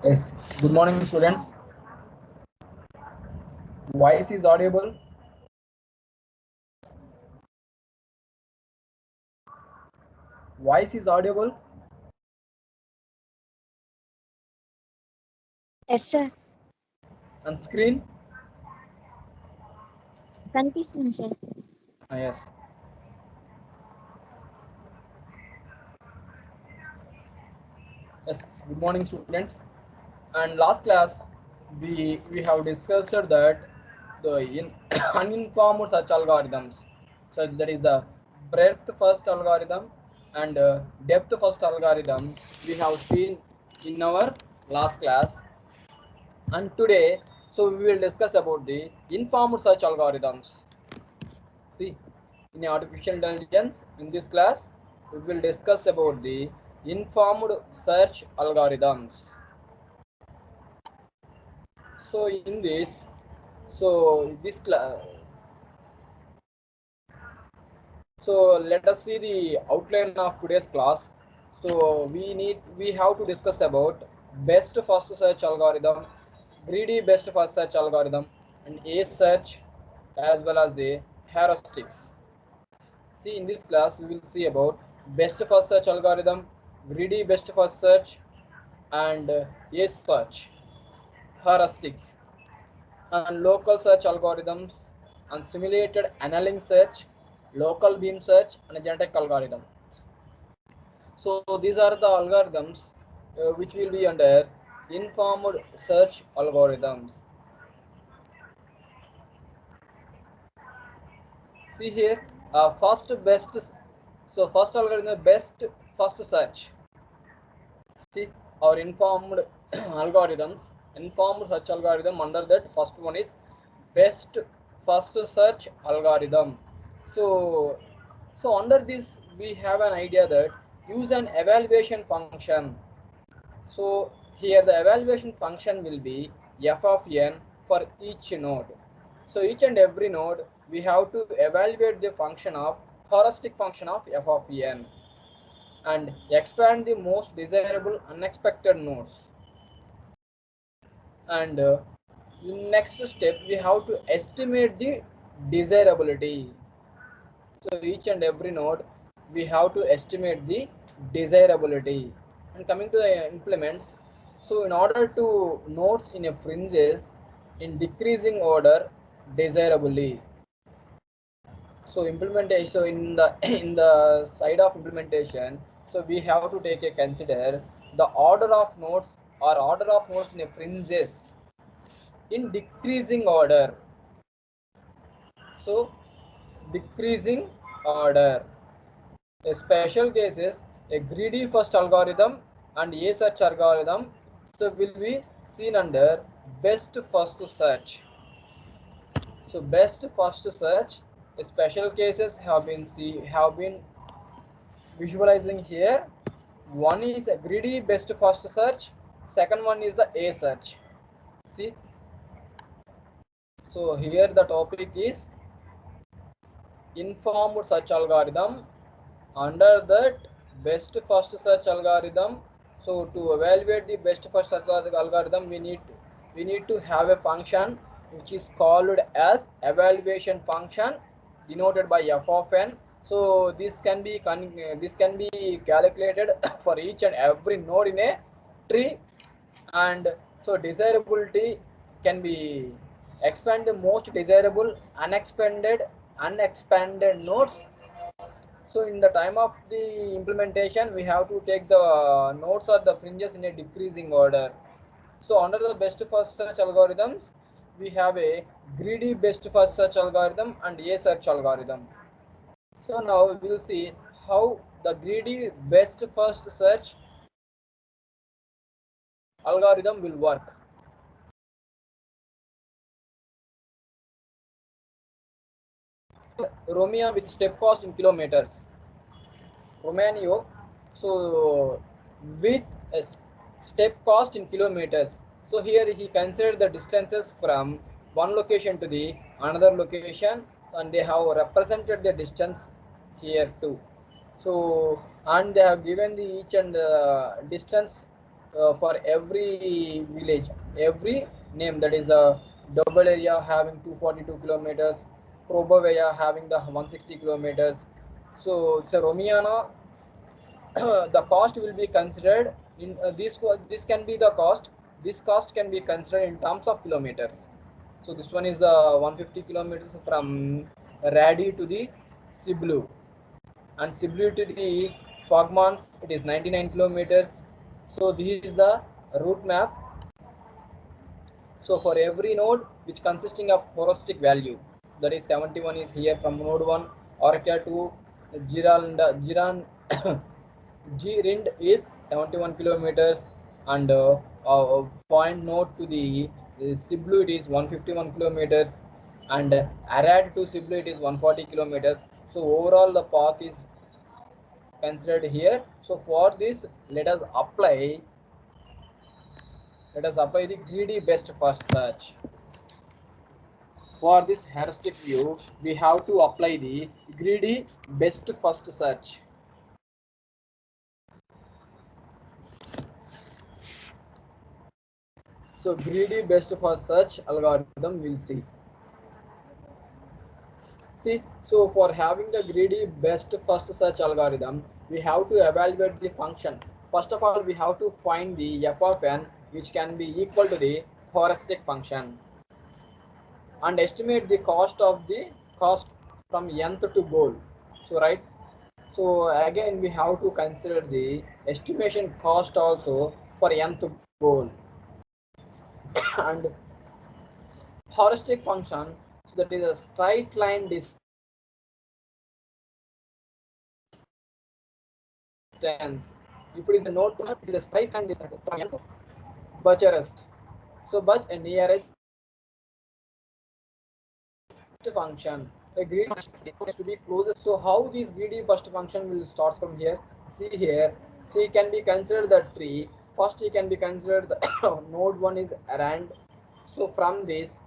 Yes. Good morning, students. Voice is audible. Voice is audible. Yes, sir. On screen. కనిపిస్తుంది sir. Yes. Yes. Good morning, students. And last class, we have discussed that the uninformed search algorithms. So that is the breadth first algorithm and depth first algorithm we have seen in our last class. And today, so we will discuss about the informed search algorithms. See, in artificial intelligence, in this class, we will discuss about the informed search algorithms. So in this, so this class, so let us see the outline of today's class. So we have to discuss about best first search algorithm, greedy best first search algorithm, and a search, as well as the heuristics. See, in this class, we will see about best first search algorithm, greedy best first search, and yes search, heuristics, and local search algorithms, and simulated annealing search, local beam search, and genetic algorithm. So these are the algorithms which will be under informed search algorithms. See here, first best. So first algorithm, best first search. See, our informed algorithms, informed search algorithm, under that first one is best first search algorithm. So under this we have an idea that use an evaluation function. So here the evaluation function will be f of n for each node. So each and every node we have to evaluate the function of heuristic function of f of n and expand the most desirable unexpected nodes. And in next step we have to estimate the desirability. So each and every node we have to estimate the desirability. And coming to the implements, so in order to nodes in a fringes in decreasing order desirably. So implementation, so in the in the side of implementation, so we have to take a consider the order of nodes or order of nodes in a fringes in decreasing order. So decreasing order. A special case is a greedy first algorithm and a search algorithm. So will be seen under best first search. So best first search. Special cases have been visualizing here. One is a greedy best first search. Second one is the A search. See. So here the topic is informed search algorithm. Under that best first search algorithm, so to evaluate the best first search algorithm we need to have a function which is called as evaluation function denoted by f of n. So this can be calculated for each and every node in a tree. And so desirability can be expand the most desirable unexpanded nodes. So in the time of the implementation, we have to take the nodes or the fringes in a decreasing order. So under the best first search algorithms, we have a greedy best first search algorithm and a search algorithm. So now we will see how the greedy best first search algorithm will work. Romeo with step cost in kilometers. Romano, so with a step cost in kilometers. So here he considered the distances from one location to the another location, and they have represented the distance here too. So and they have given the each and distance for every village, every name, that is a double area having 242 kilometers, Probavaya having the 160 kilometers. So it's a Romiana. The cost will be considered in this can be the cost. This cost can be considered in terms of kilometers. So this one is the 150 kilometers from Radi to the Siblu, and Siblu to the Fogmans it is 99 kilometers. So this is the route map. So for every node which consisting of heuristic value, that is 71 is here from node 1, Oracle to Jiran G-Rind is 71 kilometers, and point node to the Siblu it is 151 kilometers, and Arad to Siblu it is 140 kilometers. So overall the path is considered here. So for this, let us apply the greedy best first search. For this heuristic view, we have to apply the greedy best first search. So greedy best first search algorithm we'll see. So for having the greedy best first search algorithm, we have to evaluate the function. First of all, we have to find the f of n, which can be equal to the heuristic function, and estimate the cost from nth to goal. So right. So again, we have to consider the estimation cost also for nth goal. And heuristic function, so that is a straight line distance. If it is a node to node, it is a straight line distance from n to Bucharest. So but a nearest function, a greedy function is to be closest. So how this greedy first function will start from here? See here. So it can be considered the tree. First, it can be considered the node 1 is rand. So from this,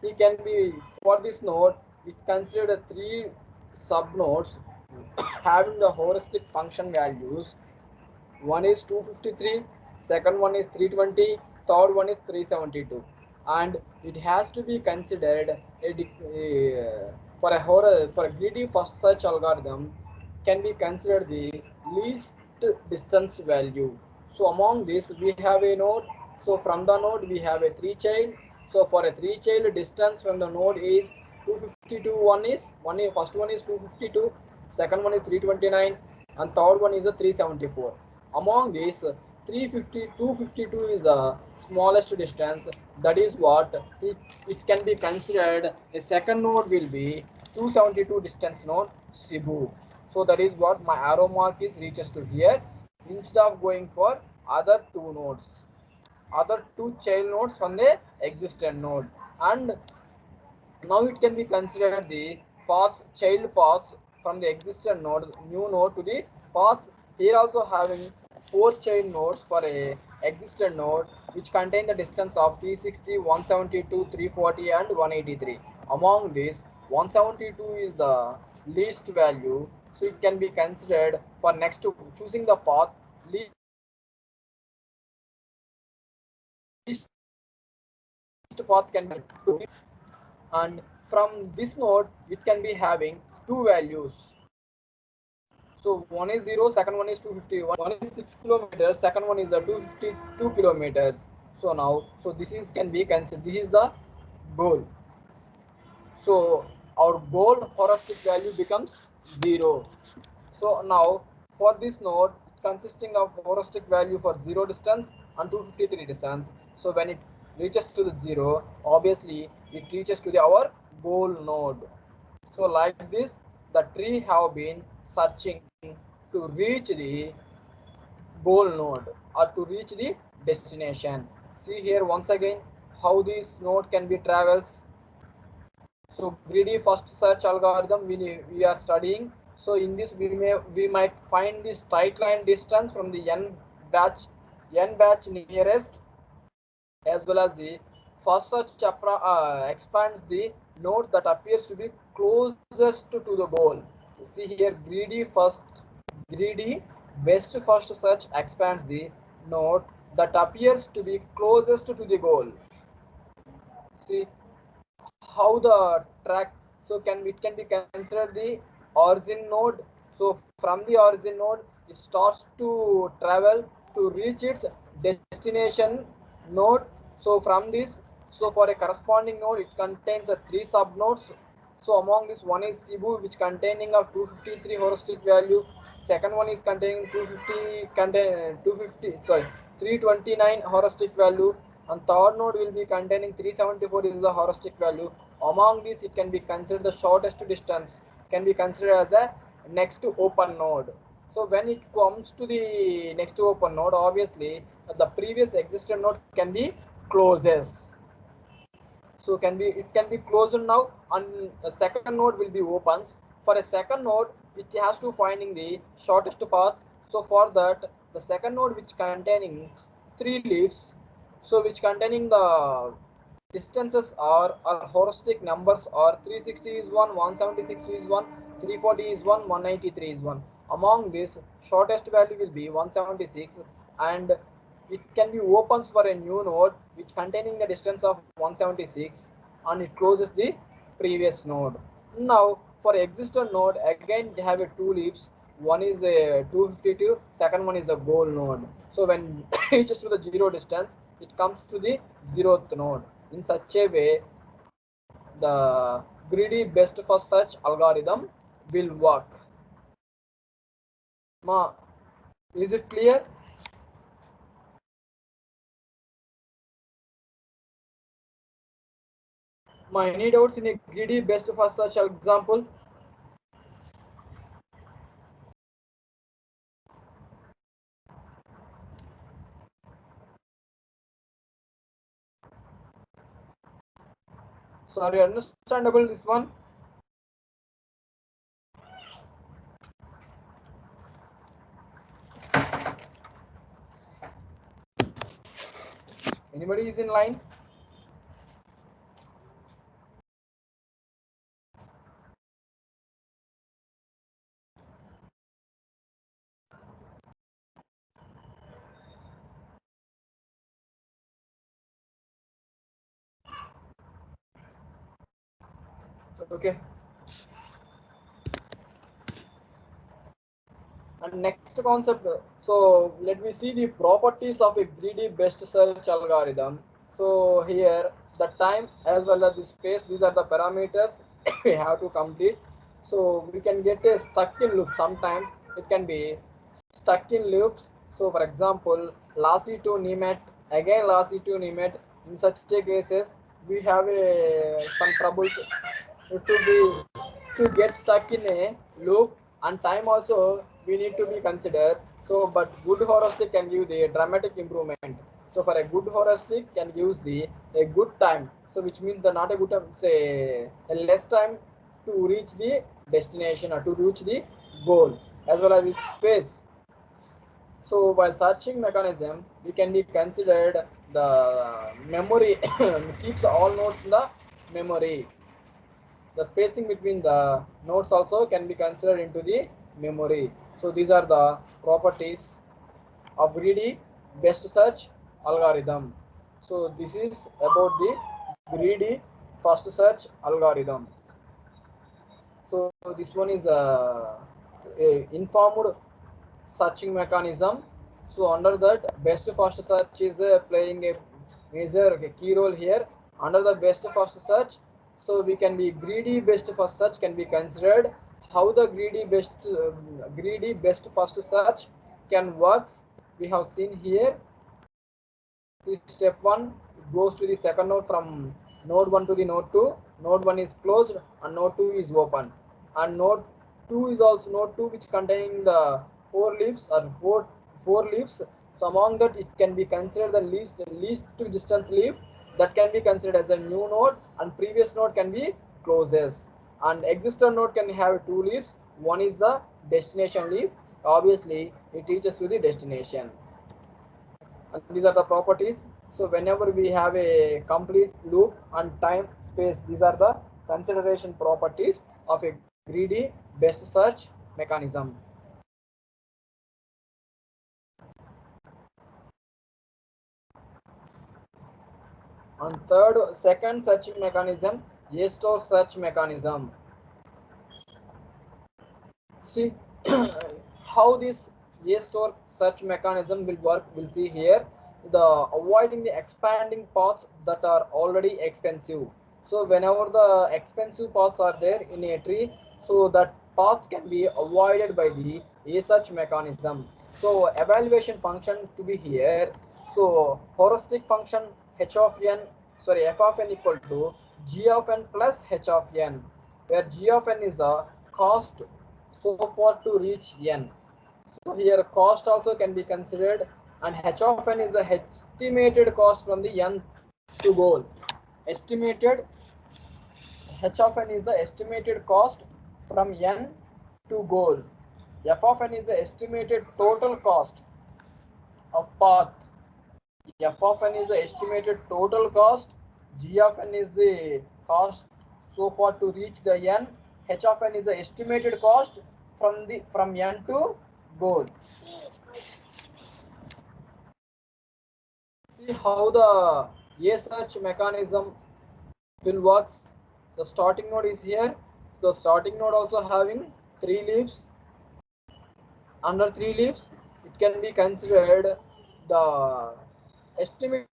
it can be for this node, we consider the 3 sub nodes having the heuristic function values. One is 253, second one is 320, third one is 372, and it has to be considered for a greedy first search algorithm can be considered the least distance value. So among this we have a node. So from the node we have a 3 child. So for a 3 child, distance from the node is 252. First one is 252, second one is 329, and third one is a 374. Among these, 252 is the smallest distance. That is what it can be considered. A second node will be 272 distance node Shibu. So that is what my arrow mark is reaches to here, instead of going for other two child nodes from the existent node. And now it can be considered the child paths from the existing node, new node to the paths. Here also having 4 child nodes for a existing node, which contain the distance of 360, 172, 340, and 183. Among these, 172 is the least value, so it can be considered for next to choosing the path least path can be 2. And from this node it can be having two values. So one is 0, second one is 250. One is 6 kilometers, second one is the 252 kilometers. So now, so this is can be considered, this is the goal. So our goal heuristic value becomes 0. So now for this node, consisting of heuristic value for 0 distance and 253 distance. So when it reaches to the 0, obviously it reaches to our goal node. So like this, the tree have been searching to reach the goal node or to reach the destination. See here once again how this node can be travels. So greedy first search algorithm we are studying. So in this we might find the straight line distance from the n batch nearest, as well as the first search expands the node that appears to be closest to the goal. See here greedy best first search expands the node that appears to be closest to the goal. See how the track, so it can be considered the origin node. So from the origin node it starts to travel to reach its destination node. So from this, so for a corresponding node it contains three sub nodes. So among this, one is Cebu, which containing of 253 heuristic value. Second one is containing 250 sorry 329 heuristic value, and third node will be containing 374 is the heuristic value. Among these, it can be considered the shortest distance, can be considered as a next to open node. So when it comes to the next to open node, obviously the previous existing node can be closes. So it can be closed now, and a second node will be opens. For a second node, it has to finding the shortest path. So for that, the second node which containing three leaves, so which containing the distances are heuristic numbers are 360 is one, 176 is one, 340 is one, 193 is one. Among this, shortest value will be 176, and it can be opens for a new node which containing the distance of 176, and it closes the previous node. Now for existing node, again they have a two leaves. One is the 252, second one is the goal node. So when it reaches to the zero distance, it comes to the zeroth node. In such a way, the greedy best first search algorithm will work. Ma, is it clear? Ma, any doubts in a greedy best first search example? Sorry, understandable this one. Anybody is in line? Okay. And next concept, so let me see the properties of a greedy best search algorithm. So here the time as well as the space, these are the parameters we have to complete. So we can get a stuck in loop. Sometimes it can be stuck in loops. So for example, lossy to Niemet, again lossy to Niemet. In such a cases, we have a some trouble to get stuck in a loop, and time also we need to be considered. So but good heuristic can give the dramatic improvement. So for a good heuristic can use the a good time, so which means the not a good time, say a less time to reach the destination or to reach the goal, as well as its space. So while searching mechanism, we can be considered the memory keeps all nodes in the memory. The spacing between the nodes also can be considered into the memory. So these are the properties of greedy best search algorithm. So this is about the greedy first search algorithm. So this one is a informed searching mechanism. So under that, best first search is playing a major key role here. Under the best first search, so we can be greedy best first search can be considered. How the greedy best first search can works, we have seen here. See step 1, it goes to the second node from node 1 to the node 2. Node 1 is closed and node 2 is open. And node 2 is also node 2 which containing the four leaves or four leaves. So among that it can be considered the least distance leaf, that can be considered as a new node, and previous node can be closes. And existing node can have two leaves. One is the destination leaf. Obviously it reaches to the destination, and these are the properties. So whenever we have a complete loop and time space, these are the consideration properties of a greedy best search mechanism. And third, second searching mechanism, A store search mechanism. See how this A store search mechanism will work. We'll see here. The avoiding the expanding paths that are already expensive. So whenever the expensive paths are there in a tree, so that paths can be avoided by the A search mechanism. So evaluation function to be here. So heuristic function h of n, sorry, f of n equal to g of n plus h of n, where g of n is the cost so far to reach n. So here cost also can be considered, and h of n is the estimated cost from the n to goal. Estimated h of n is the estimated cost from n to goal. F of n is the estimated total cost of path. F of n is the estimated total cost. G of n is the cost so far to reach the n. H of n is the estimated cost from n to goal. See how the A search mechanism will works. The starting node is here. The starting node also having 3 leaves. Under 3 leaves, it can be considered the estimate.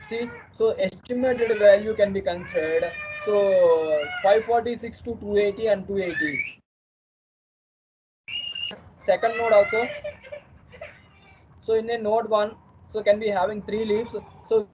See, so estimated value can be considered. So 546 to 280 and 280. Second node also. So in a node 1, so can be having 3 leaves. So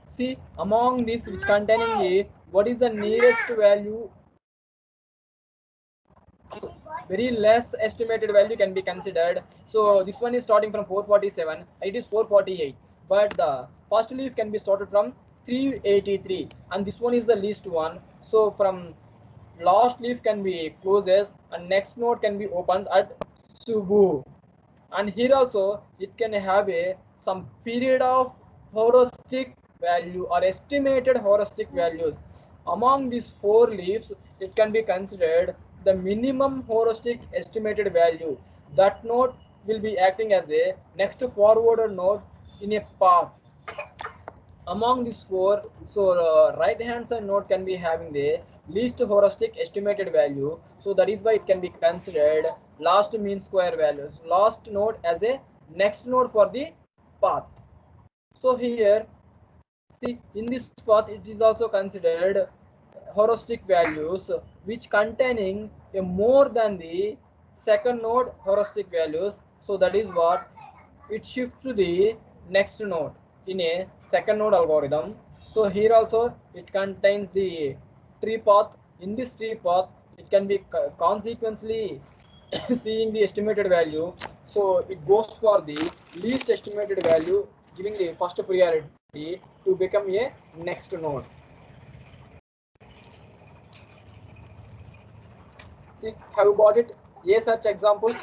see among these which containing a what is the nearest value, very less estimated value can be considered. So this one is starting from 447, it is 448, but the first leaf can be started from 383, and this one is the least one. So from last leaf can be closes and next node can be opens at Subu. And here also it can have a some period of heuristic value or estimated heuristic values. Among these 4 leaves, it can be considered the minimum heuristic estimated value. That node will be acting as a next forward node in a path. Among these 4, so right hand side node can be having the least heuristic estimated value. So that is why it can be considered last mean square values, last node as a next node for the path. So here, see in this path it is also considered heuristic values which containing a more than the second node heuristic values. So that is what it shifts to the next node in a second node algorithm. So here also it contains the tree path. In this tree path it can be consequently seeing the estimated value. So it goes for the least estimated value, giving the first priority to become a next node. See, have you got it? A search example.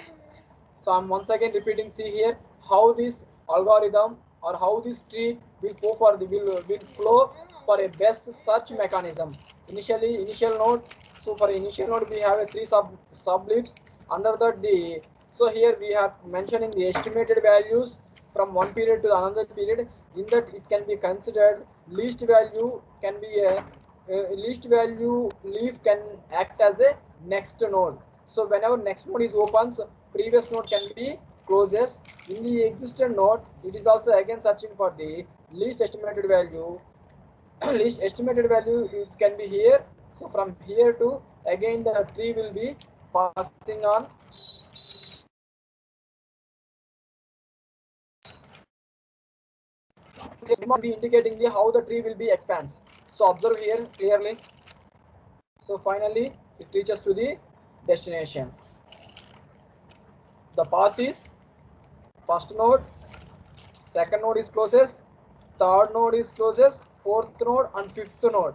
So I'm once again repeating. See here how this algorithm or how this tree will go for the will flow for a best search mechanism. Initial node. So for initial node we have a 3 sub leaves. Under that the, so here we have mentioning the estimated values from one period to another period. In that it can be considered least value can be a least value leaf can act as a next node. So whenever next node is opens, previous node can be closes. In the existing node, it is also again searching for the least estimated value. Least estimated value it can be here. So from here to again the tree will be passing on. be indicating the how the tree will be expands. So observe here clearly. So finally it reaches to the destination. The path is first node, second node is closest, third node is closest, fourth node and fifth node.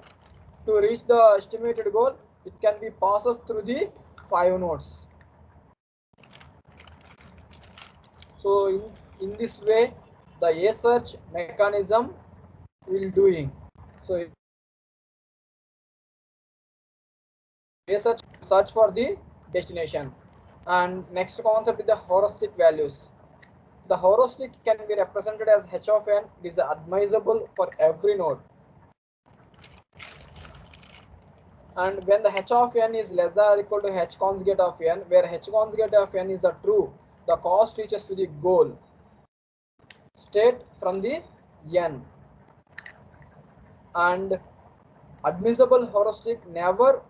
To reach the estimated goal, it can be passes through the 5 nodes. So in this way, the A search mechanism will doing. So A search for the destination. And next concept is the heuristic values. The heuristic can be represented as h of n. It is admissible for every node. And when the h of n is less than or equal to h conjugate of n, where h conjugate of n is the true, the cost reaches to the goal state from the n. And admissible heuristic never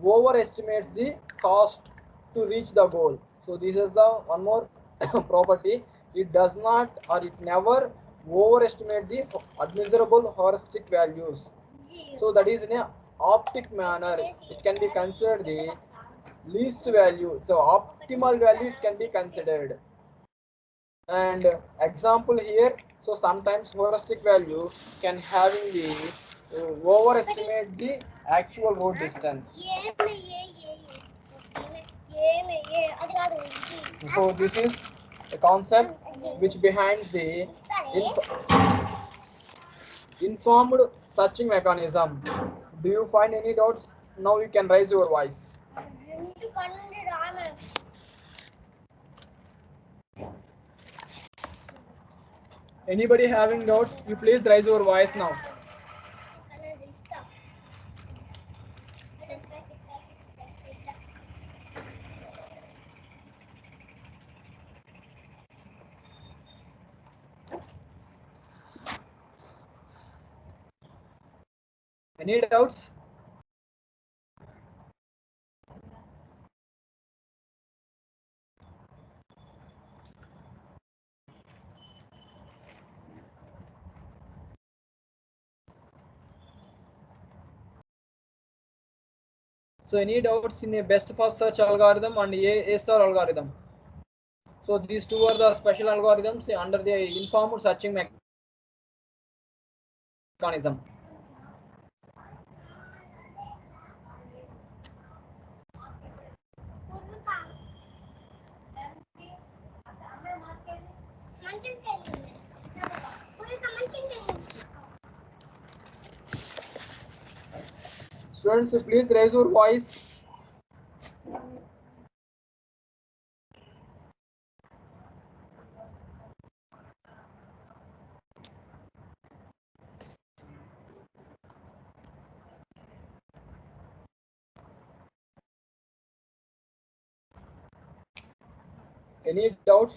overestimates the cost to reach the goal. So this is the one more property. It does not or it never overestimate the admissible heuristic values. So that is in a optic manner. It can be considered the least value. So optimal value it can be considered. And example here. So sometimes heuristic value can having the overestimate the actual road distance. So this is the concept which behind the informed searching mechanism. Do you find any doubts? Now you can raise your voice. Anybody having doubts, you please raise your voice now. Any doubts? So any doubts in a best first search algorithm and A star algorithm? So these two are the special algorithms under the informed searching mechanism. Students, please raise your voice. Any doubts?